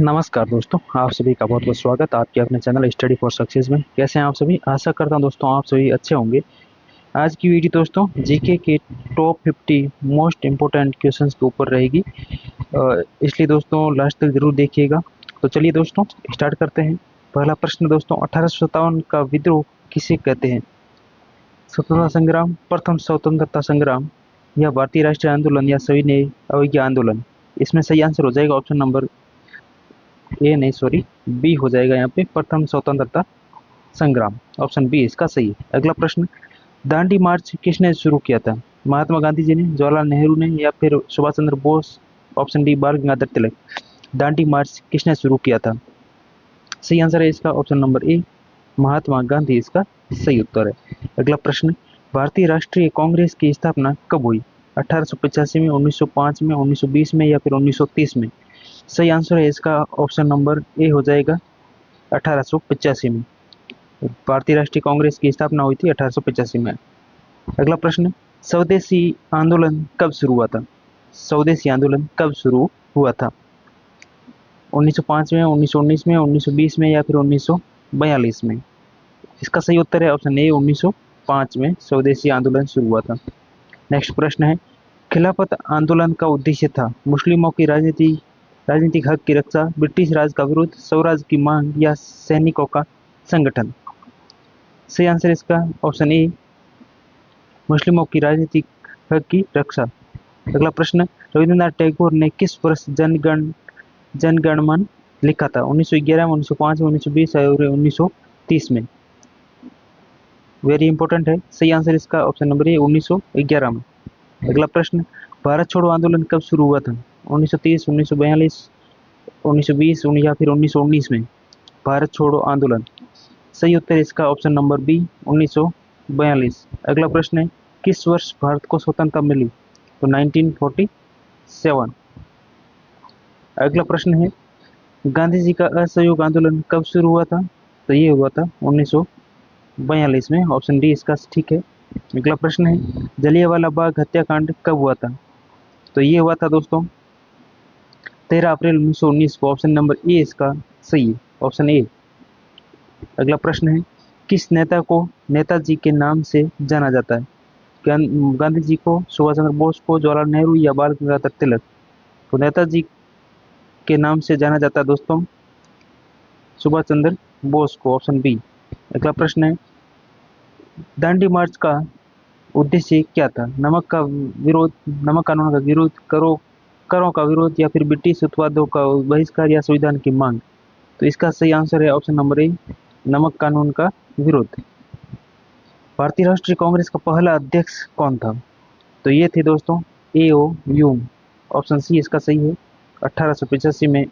नमस्कार दोस्तों, आप सभी का बहुत बहुत स्वागत आपके अपने चैनल स्टडी फॉर सक्सेस में। कैसे हैं आप सभी? आशा करता हूं दोस्तों आप सभी अच्छे होंगे। आज की वीडियो दोस्तों जीके के टॉप 50 मोस्ट इम्पोर्टेंट क्वेश्चंस के ऊपर रहेगी, इसलिए दोस्तों लास्ट तक जरूर देखिएगा। तो चलिए दोस्तों स्टार्ट करते हैं। पहला प्रश्न दोस्तों, 1857 का विद्रोह किसे कहते हैं? स्वतंत्रता संग्राम, प्रथम स्वतंत्रता संग्राम, या भारतीय राष्ट्रीय आंदोलन, या सविनय अवज्ञा आंदोलन? इसमें सही आंसर हो जाएगा ऑप्शन नंबर ए, नहीं सॉरी, बी हो जाएगा यहाँ पे, प्रथम स्वतंत्रता संग्राम। ऑप्शन बी इसका सही है। अगला प्रश्न, दांडी मार्च किसने शुरू किया था? महात्मा गांधी जी ने, जवाहरलाल नेहरू ने, या फिर सुभाष चंद्र बोस? ऑप्शन डी बाल गंगाधर तिलक। दांडी मार्च किसने शुरू किया था? सही आंसर है इसका option number A, Mahatma Gandhi इसका सही उत्तर है। अगला प्रश्न, भारतीय राष्ट्रीय कांग्रेस की स्थापना कब हुई? 1885 में, 1905 में, 1920 में, या फिर 1930 में? सही आंसर है इसका ऑप्शन नंबर ए हो जाएगा 1885 में। भारतीय राष्ट्रीय कांग्रेस की स्थापना हुई थी 1885 में। अगला प्रश्न, स्वदेशी आंदोलन कब शुरू हुआ था? स्वदेशी आंदोलन कब शुरू हुआ था? 1905 में, 1919 में, 1920 में, या फिर 1942 में? इसका सही उत्तर है ऑप्शन ए, 1905 में स्वदेशी आंदोलन शुरू हुआ था। नेक्स्ट प्रश्न है, खिलाफत आंदोलन का उद्देश्य था मुस्लिमों की राजनीतिक हक की रक्षा, ब्रिटिश राज का विरोध, स्वराज की मांग, या सैनिकों का संगठन? सही आंसर इसका ऑप्शन ए, मुस्लिमों की राजनीतिक हक की रक्षा। अगला प्रश्न, रविंद्रनाथ टैगोर ने किस वर्ष जनगण मन लिखा था? 1911 में, 1905 में, 1920 और 1930 में? वेरी इंपॉर्टेंट है। सही आंसर इसका ऑप्शन नंबर ए, 1911 में। अगला प्रश्न, भारत छोड़ो आंदोलन कब शुरू हुआ था? 1930, 1942, 1920 या फिर 1919 में? भारत छोड़ो आंदोलन, सही उत्तर इसका ऑप्शन नंबर बी, 1942। अगला प्रश्न है, किस वर्ष भारत को स्वतंत्रता मिली? तो 1947। अगला प्रश्न है, गांधी जी का असहयोग आंदोलन कब शुरू हुआ था? तो ये हुआ था 1942 में। ऑप्शन डी इसका ठीक है। अगला प्रश्न है, जलियांवाला बाग हत्याकांड कब हुआ था? तो ये हुआ था दोस्तों 13 अप्रैल 1919 को। ऑप्शन नंबर ए इसका सही है, ऑप्शन ए। अगला प्रश्न है, किस नेता को नेताजी के नाम से जाना जाता है? गांधी जी को, सुभाष चंद्र बोस को, जवाहरलाल नेहरू, या बाल गंगाधर तिलक? तो नेताजी के नाम से जाना जाता है दोस्तों सुभाष चंद्र बोस को, ऑप्शन बी। अगला प्रश्न है, दांडी मार्च का उद्देश्य क्या था? नमक का विरोध, नमक कानून का विरोध, करों का विरोध, या फिर ब्रिटिश उत्पादों का बहिष्कार, या संविधान की मांग? तो इसका सही आंसर है ऑप्शन नंबर ए, नमक कानून का विरोध। भारतीय राष्ट्रीय कांग्रेस का पहला अध्यक्ष कौन था? तो ये थे दोस्तों ए ओ ह्यूम। ऑप्शन सी इसका सही है। 1885 में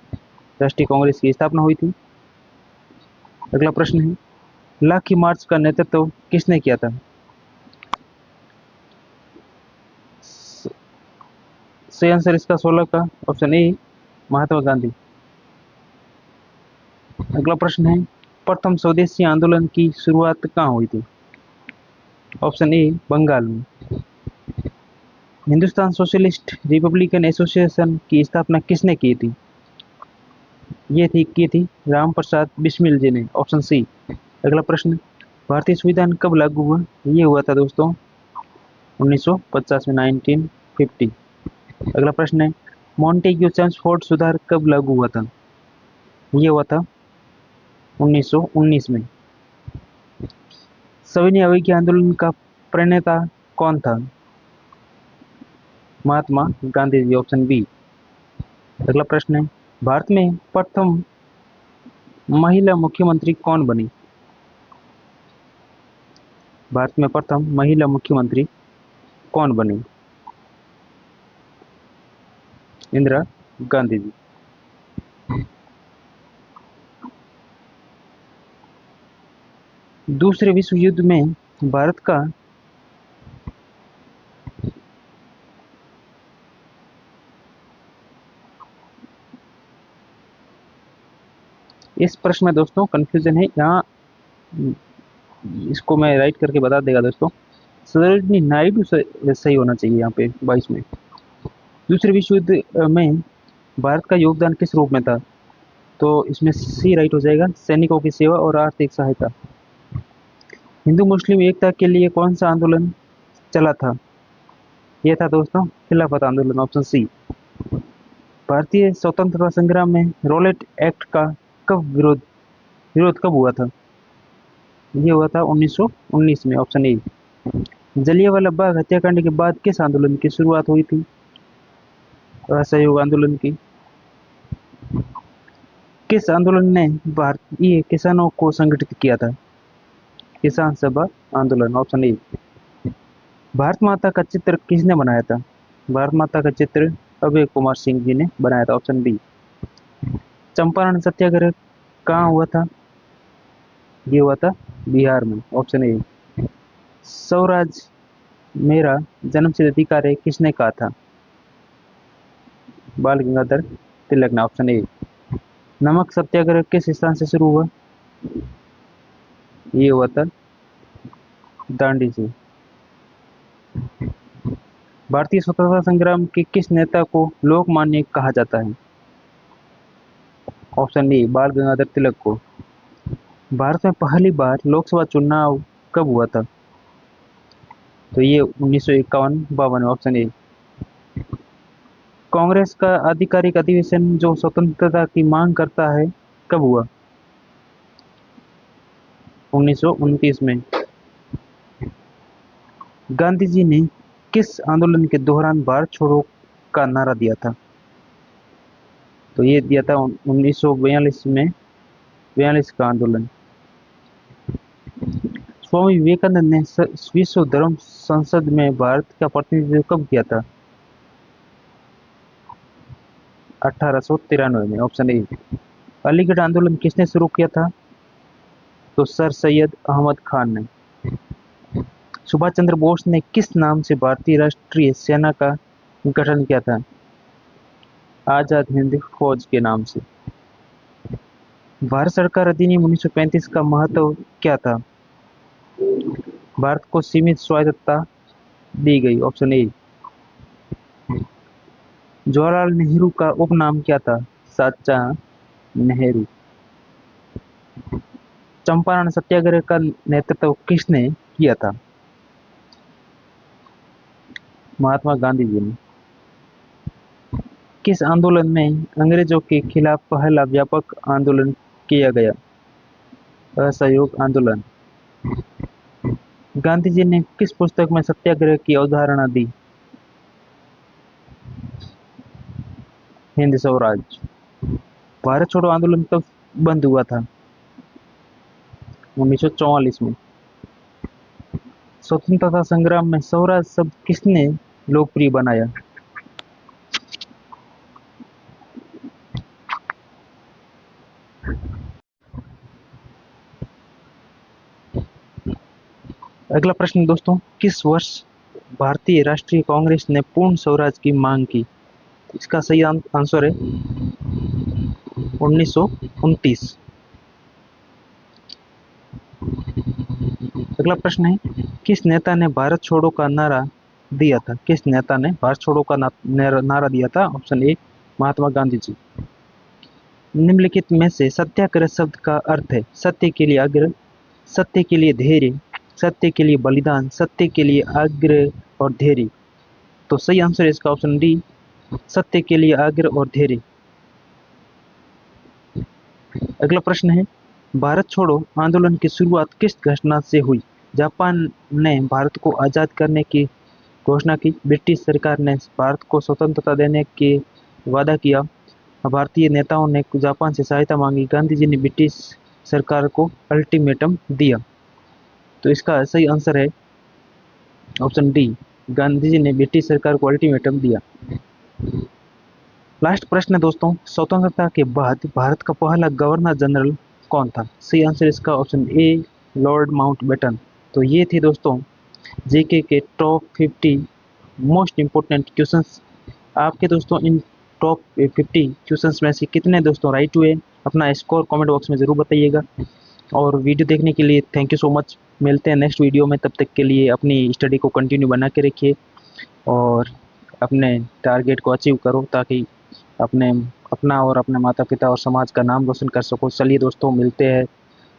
राष्ट्रीय कांग्रेस की स्थापना हुई थी। अगला प्रश्न है, लाठी मार्च का नेतृत्व किसने किया था? सही आंसर इसका 16 का ऑप्शन ए, महात्मा गांधी। अगला प्रश्न है, प्रथम स्वदेशी आंदोलन की शुरुआत कहाँ हुई थी? ऑप्शन ए, बंगाल में। हिंदुस्तान सोशलिस्ट रिपब्लिकन एसोसिएशन की स्थापना किसने की थी? ये की थी राम प्रसाद बिस्मिल जी ने, ऑप्शन सी। अगला प्रश्न, भारतीय संविधान कब लागू हुआ? ये हुआ था दोस्तों 1950 में, 1950। अगला प्रश्न है, मॉन्टेग्यू चेम्सफोर्ड सुधार कब लागू हुआ था? ये हुआ था 1919 में। सविनय अवज्ञा आंदोलन का प्रणेता कौन था? Mahatma Gandhi ji, option B. अगला प्रश्न है, भारत में प्रथम महिला मुख्यमंत्री कौन बनी? भारत में प्रथम महिला मुख्यमंत्री कौन बनी? इंदिरा गांधी जी। दूसरे विश्व युद्ध में भारत का इस प्रश्न में दोस्तों कंफ्यूजन है यहाँ, इसको मैं राइट करके बता देगा दोस्तों। सरोजिनी नायडू सही होना चाहिए यहाँ पे 22 में। दूसरे विश्व युद्ध में भारत का योगदान किस रूप में था? तो इसमें सी राइट हो जाएगा, सैनिकों की सेवा और आर्थिक सहायता। हिंदू मुस्लिम एकता के लिए कौन सा आंदोलन चला था? यह था दोस्तों खिलाफत आंदोलन, ऑप्शन सी। भारतीय स्वतंत्रता संग्राम में रॉलेट एक्ट का कब विरोध कब हुआ था? ये हुआ था 1919 में, ऑप्शन ए। जलियांवाला बाग हत्याकांड के बाद किस आंदोलन की शुरुआत हुई थी? असहयोग आंदोलन की। किस आंदोलन ने भारतीय किसानों को संगठित किया था? किसान सभा आंदोलन, ऑप्शन ए। भारत माता का चित्र किसने बनाया था? भारत माता का चित्र अभय कुमार सिंह जी ने बनाया था, ऑप्शन बी। चंपारण सत्याग्रह कहाँ हुआ था? ये हुआ था बिहार में, ऑप्शन ए। स्वराज मेरा जन्मसिद्ध अधिकार है किसने कहा था? बाल गंगाधर तिलक ने, ऑप्शन ए। नमक सत्याग्रह किस स्थान से शुरू हुआ? ये हुआ था दांडी से। भारतीय स्वतंत्रता संग्राम के किस नेता को लोकमान्य कहा जाता है? ऑप्शन ए, बाल गंगाधर तिलक को। भारत में पहली बार लोकसभा चुनाव कब हुआ था? तो ये 1951-52 में, ऑप्शन ए। कांग्रेस का आधिकारिक अधिवेशन जो स्वतंत्रता की मांग करता है कब हुआ? 1929 में। गांधी जी ने किस आंदोलन के दौरान भारत छोड़ो का नारा दिया था? तो ये दिया था 1942 में, 42 का आंदोलन। स्वामी विवेकानंद ने विश्व धर्म संसद में भारत का प्रतिनिधित्व कब किया था? 1893 में, ऑप्शन ए। अलीगढ़ आंदोलन किसने शुरू किया था? तो सर सैयद अहमद खान ने। सुभाष चंद्र बोस ने किस नाम से भारतीय राष्ट्रीय सेना का गठन किया था? आजाद हिंद फौज के नाम से। भारत सरकार अधिनियम 1935 का महत्व क्या था? भारत को सीमित स्वायत्तता दी गई, ऑप्शन ए। जवाहरलाल नेहरू का उपनाम क्या था? चाचा नेहरू। चंपारण सत्याग्रह का नेतृत्व किसने किया था? महात्मा गांधी जी ने। किस आंदोलन में अंग्रेजों के खिलाफ पहला व्यापक आंदोलन किया गया? असहयोग आंदोलन। गांधी जी ने किस पुस्तक में सत्याग्रह की अवधारणा दी? हिंद स्वराज। भारत छोड़ो आंदोलन कब बंद हुआ था? 1944 में। स्वतंत्रता संग्राम में स्वराज शब्द किसने लोकप्रिय बनाया? अगला प्रश्न दोस्तों, किस वर्ष भारतीय राष्ट्रीय कांग्रेस ने पूर्ण स्वराज की मांग की? इसका सही आंसर है 1929। अगला प्रश्न है, किस नेता ने भारत छोड़ो का नारा दिया था? किस नेता ने भारत छोड़ो का नारा दिया था? Option A, Mahatma Gandhi ji. निम्नलिखित में से सत्याग्रह शब्द का अर्थ है? सत्य के लिए आग्रह, सत्य के लिए धैर्य, सत्य के लिए बलिदान, सत्य के लिए आग्रह और धैर्य। तो सही आंसर है इसका ऑप्शन डी, सत्य के लिए आग्रह और धैर्य। अगला प्रश्न है, भारत छोड़ो आंदोलन की शुरुआत किस घटना से हुई? जापान ने भारत को आजाद करने की घोषणा की, ब्रिटिश सरकार ने भारत को स्वतंत्रता देने के वादा किया, भारतीय नेताओं ने जापान से सहायता मांगी, गांधी जी ने ब्रिटिश सरकार को अल्टीमेटम दिया। तो इसका सही आंसर है ऑप्शन डी, गांधी जी ने ब्रिटिश सरकार को अल्टीमेटम दिया। लास्ट प्रश्न है दोस्तों, स्वतंत्रता के बाद भारत का पहला गवर्नर जनरल कौन था? सही आंसर इसका ऑप्शन ए, लॉर्ड माउंटबेटन। तो ये थी दोस्तों जेके के टॉप 50 मोस्ट इंपोर्टेंट क्वेश्चंस। आपके दोस्तों इन टॉप 50 क्वेश्चंस में से कितने दोस्तों राइट हुए, अपना स्कोर कमेंट बॉक्स में ज़रूर बताइएगा। और वीडियो देखने के लिए थैंक यू सो मच। मिलते हैं नेक्स्ट वीडियो में, तब तक के लिए अपनी स्टडी को कंटिन्यू बना के रखिए और अपने टारगेट को अचीव करो ताकि अपने अपना और अपने माता पिता और समाज का नाम रोशन कर सको। चलिए दोस्तों, मिलते हैं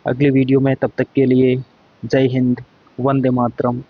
अगली वीडियो में, तब तक के लिए जय हिंद, वंदे मातरम।